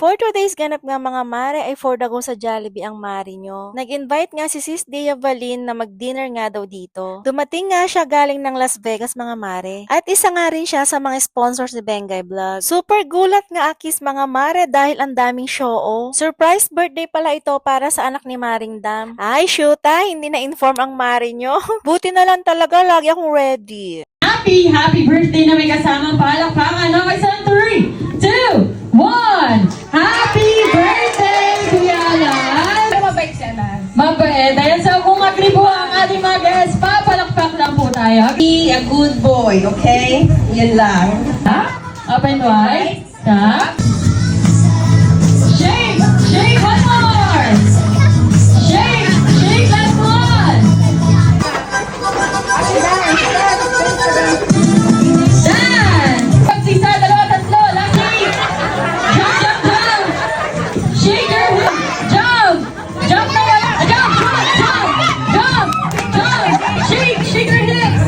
For today's ganap nga mga mare ay for dago sa Jollibee ang mare nyo. Nag-invite nga si Sis Dea Valin na mag-dinner nga daw dito. Dumating nga siya galing ng Las Vegas mga mare. At isa nga rin siya sa mga sponsors ni Bengay Vlog. Super gulat nga akis mga mare dahil ang daming show. Surprise birthday pala ito para sa anak ni Maring Dam. Ay shoota, hindi na-inform ang mare nyo. Buti na lang talaga, lagi akong ready. Happy birthday na may kasamang palakpakan. Okay, sa 3, 2, 1. Happy birthday, Kuya Alan! Mabait si Alan. Mabait. Ayan, so kung agree po ang ating mga guests, papalakpak lang po tayo. Be a good boy, okay? Yan lang. Ha? Up and wide. Stop. Shake! Shake one more! Shake! Shake last one! Dance! Pagsisa, dalawa, tatlo. Lucky! Jump, jump, jump! Shake your head! Jump! Jump na wala! Jump! Jump! Jump! Jump! Shake! Shake your hips!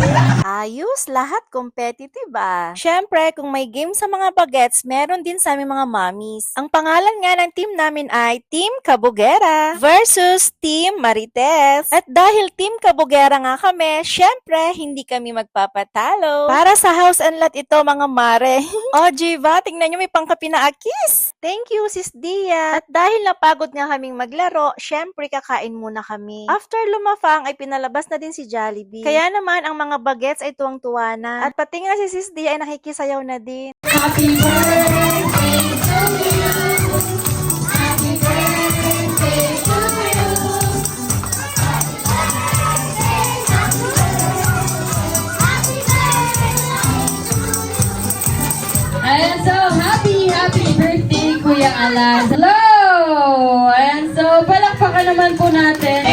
Ayos, lahat competitive ah. Syempre, kung may game sa mga bagets, meron din sa aming mga mommies. Ang pangalan nga ng team namin ay Team Kabugera versus Team Marites. At dahil Team Kabugera nga kami, syempre, hindi kami magpapatalo. Para sa house and lot ito mga mare. O, Jiva, tingnan nyo may pangkapi na akis. Thank you, Sis Dia. At dahil napagod nga kaming maglaro, syempre kakain muna kami. After lumafang ay pinalabas na din si Jollibee. Kaya naman ang mga bagets ay tuwang-tuwa na. At pati nga si Sis Dia ay nakikisayaw na din. Happy birthday to you. Happy birthday to you. Ayan, so happy birthday, Kuya Alan. Hello! Ayan, so palakpakan naman po natin.